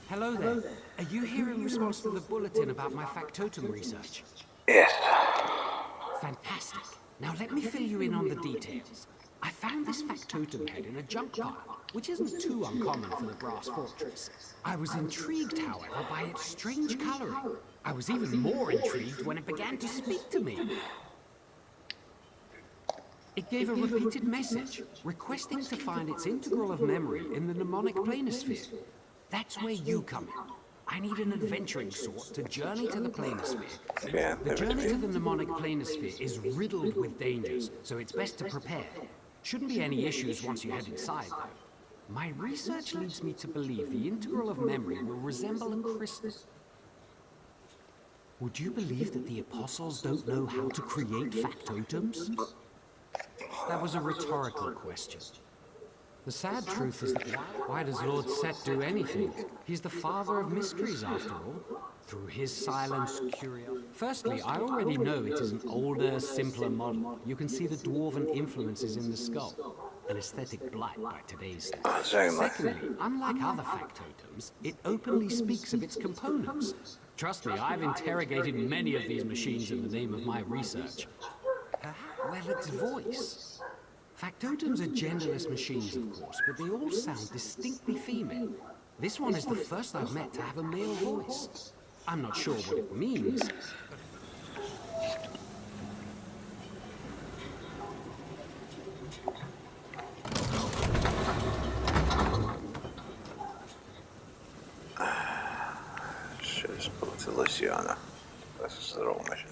Hello there. Are you here in response to the bulletin about my factotum research? Yes. Fantastic. Now let me fill you in on the details. I found this factotum head in a junk pile, which isn't too uncommon for the brass fortress. I was intrigued, however, by its strange coloring. I was even more intrigued when it began to speak to me. It gave a repeated message, requesting to find its integral of memory in the mnemonic planisphere. That's where you come in. I need an adventuring sort to journey to the planisphere. The journey to the mnemonic planisphere is riddled with dangers, so it's best to prepare. Shouldn't be any issues once you head inside, though. My research leads me to believe the integral of memory will resemble a crystal. Would you believe that the apostles don't know how to create factotums? That was a rhetorical question. The sad truth is that why does Lord Set do anything? He's the father of mysteries, after all. Through his silence, curiosity. Firstly, I already know it is an older, simpler model. You can see the dwarven influences in the skull. An aesthetic blight by today's standards. Secondly, unlike other factotums, it openly speaks of its components. Trust me, I've interrogated many of these machines in the name of my research. Well, its voice. Factotums are genderless machines, of course, but they all sound distinctly female. This one is the first I've met to have a male voice. I'm not sure what it means. Через полицилосьяна. Das ist romisch.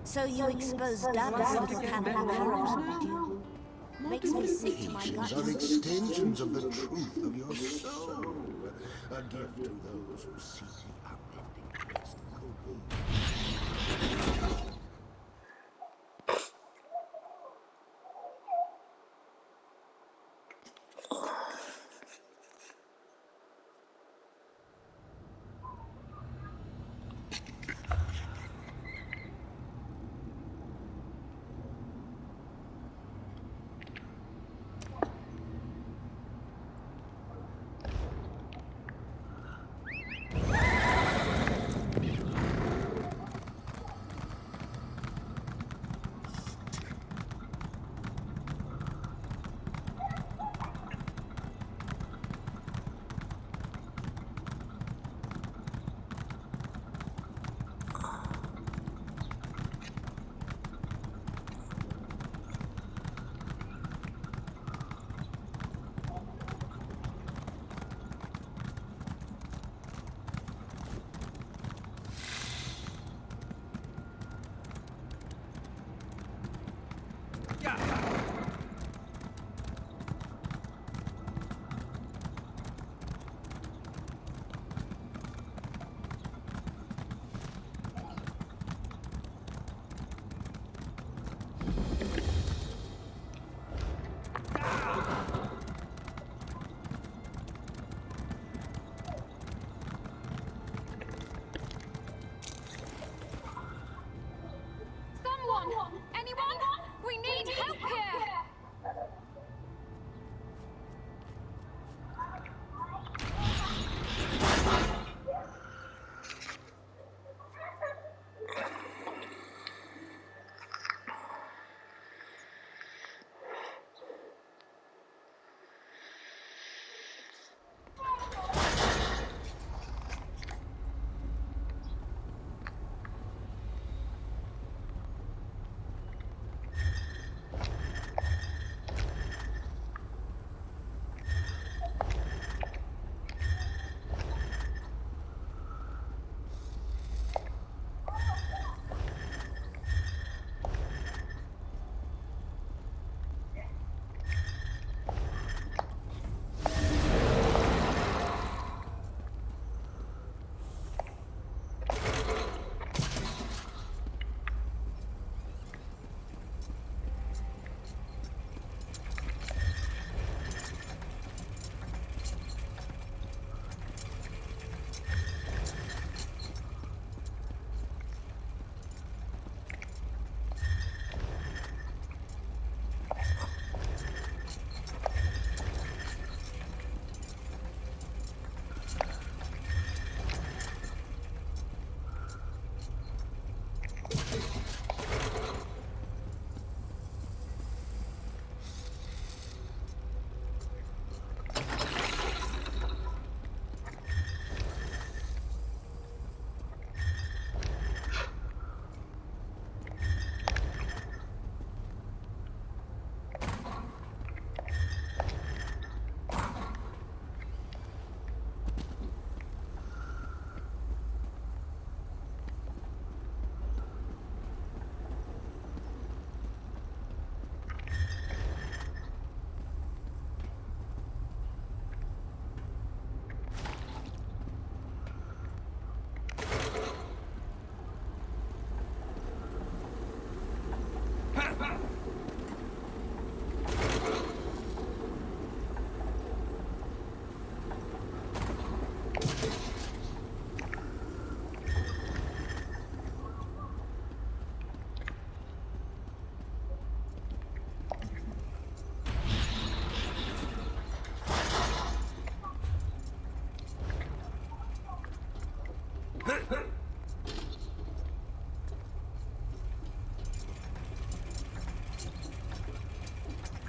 So you expose Dub's little cannibal arrows, did you? Makes me sick to my guts. Are extensions of the truth of your soul. A gift to those who seek the unending quest for gold.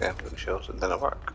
Okay, bookshelves, it didn't work.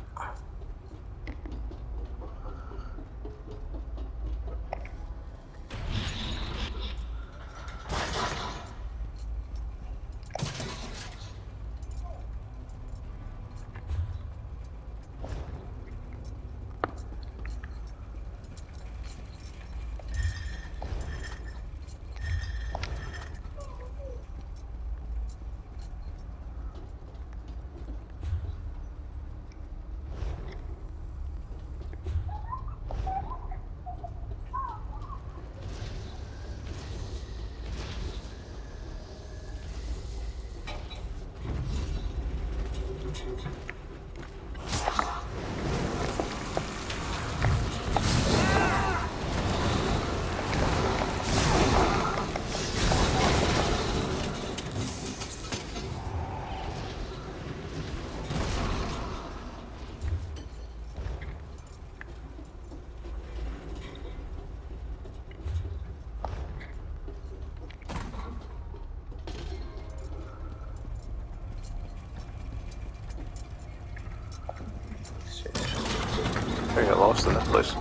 I get lost in this place.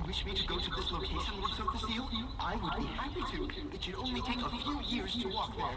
Wish me to go to this location, Lord Seal? I would be happy to. It should only take a few years to walk there.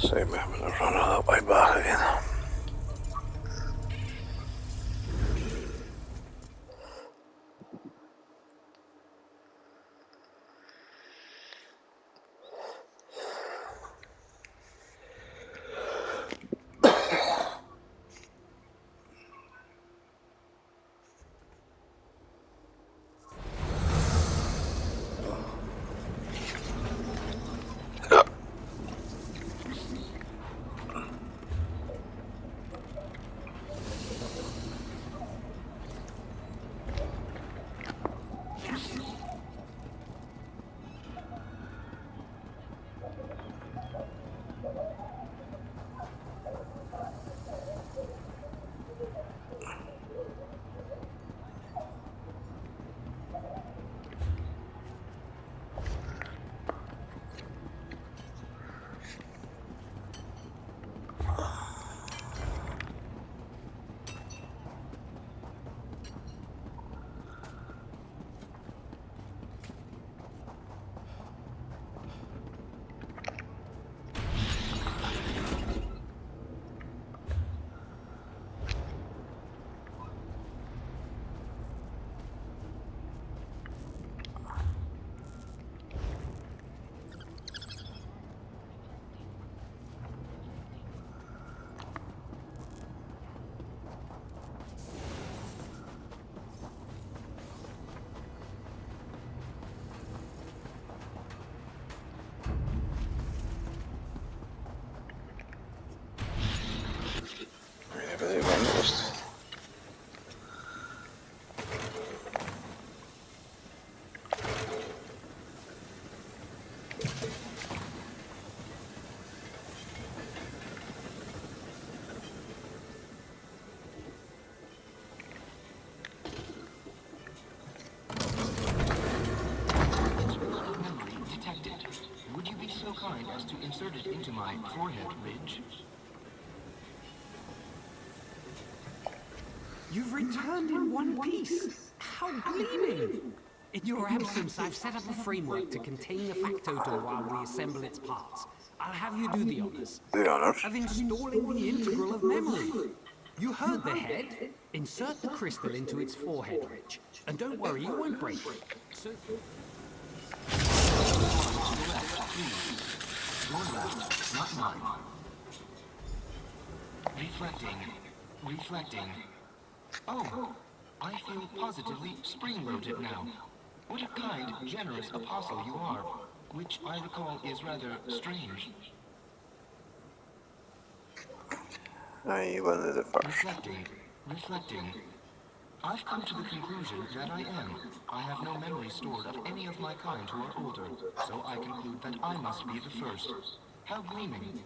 Same, I'm gonna run all that way back again. Really wonders. Detected. Would you be so kind as to insert it into my forehead ridge? You've returned in one piece. How gleaming! In your absence, I've set up a framework to contain the factotum while we assemble its parts. I'll have you do the honors. The honors? Of installing the integral of memory. You heard the head. Insert the crystal into its forehead ridge. And don't worry, you won't break it. So Your left, not mine. Reflecting. Reflecting. Oh, I feel positively spring-loaded now. What a kind, generous apostle you are, which I recall is rather strange. I wanted the first. Reflecting. Reflecting. I've come to the conclusion that I am. I have no memory stored of any of my kind who are older, so I conclude that I must be the first. How gleaming.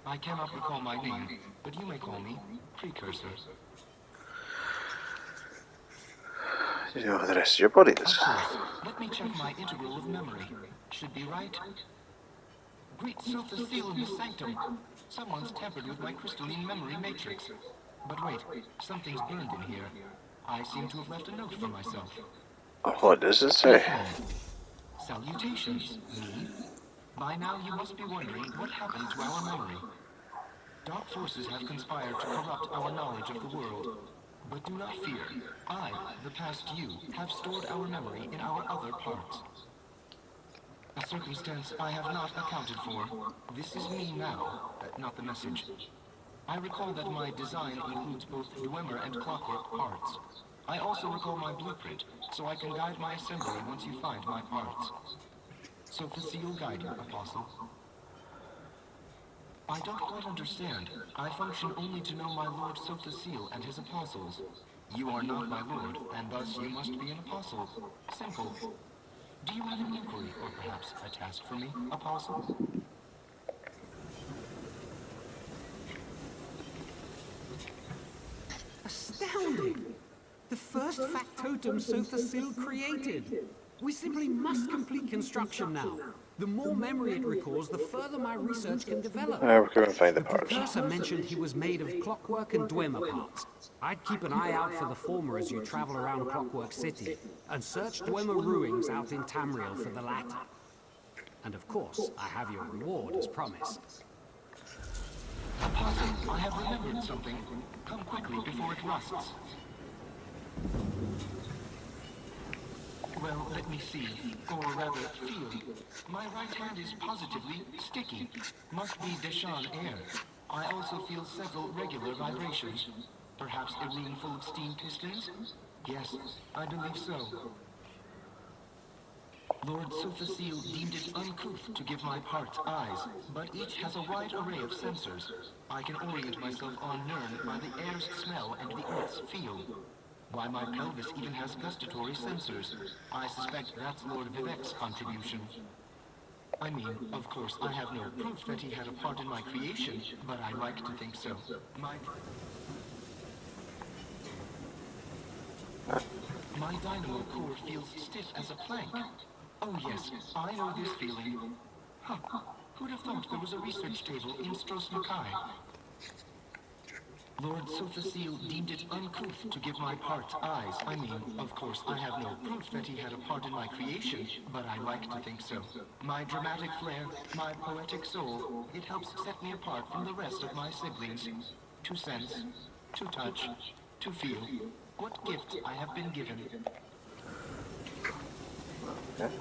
I cannot recall my name, but you may call me Precursor. You know the rest of your body Of does. course. Let me check my integral of memory. Should be right. Great Sophocleus Sanctum. Someone's tampered with my crystalline memory matrix. But wait, something's burned in here. I seem to have left a note for myself. What does it say? Salutations, me. By now you must be wondering what happened to our memory. Dark forces have conspired to corrupt our knowledge of the world. But do not fear. I, the past you, have stored our memory in our other parts. A circumstance I have not accounted for. This is me now, not the message. I recall that my design includes both Dwemer and clockwork parts. I also recall my blueprint, so I can guide my assembly once you find my parts. So facile guide you, Apostle. I don't quite understand. I function only to know my Lord Sophocleus and his apostles. You are not my lord, and thus you must be an apostle. Simple. Do you have an inquiry, or perhaps a task for me, Apostle? astounding! The first factotum Sophocleus created. We simply must complete construction now. The more memory it recalls, the further my research can develop. We're going to find the The parts. Precursor mentioned he was made of clockwork and Dwemer parts. I'd keep an eye out for the former as you travel around Clockwork City, and search Dwemer ruins out in Tamriel for the latter. And of course, I have your reward as promised. Apostle, I have remembered something. Come quickly before it rusts. Well, let me see, or rather, feel. My right hand is positively sticky. Must be Deshan air. I also feel several regular vibrations. Perhaps a room full of steam pistons? Yes, I believe so. Lord Sothasil deemed it uncouth to give my parts eyes, but each has a wide array of sensors. I can orient myself on Nirn by the air's smell and the earth's feel. Why, my pelvis even has gustatory sensors. I suspect that's Lord Vivek's contribution. I mean, of course, I have no proof that he had a part in my creation, but I like to think so. My dynamo core feels stiff as a plank. Oh yes, I know this feeling. Huh. Who'd have thought there was a research table in Stros Makai? Lord Sothasil deemed it uncouth to give my parts eyes. I mean, of course, I have no proof that he had a part in my creation, but I like to think so. My dramatic flair, my poetic soul, it helps set me apart from the rest of my siblings. To sense, to touch, to feel. What gift I have been given. Okay.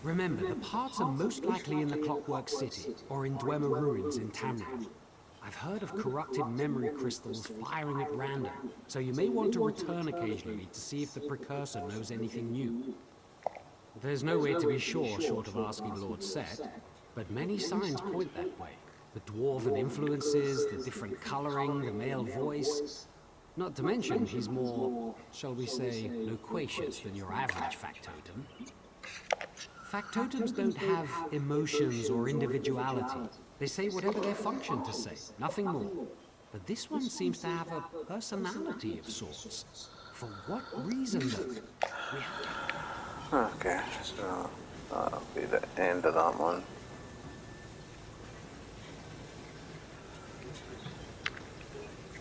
Remember, the parts are most likely in the Clockwork City, or in Dwemer Ruins in Tamriel. I've heard of corrupted memory crystals firing at random, so you may want to return occasionally to see if the Precursor knows anything new. There's no way to be sure short of asking Lord Set, but many signs point that way. The dwarven influences, the different coloring, the male voice. Not to mention, he's more, shall we say, loquacious than your average factotum. Factotums don't have emotions or individuality. They say whatever they're functioned to say, nothing more. But this one seems to have a personality of sorts. For what reason, though? Okay, so that'll be the end of that one.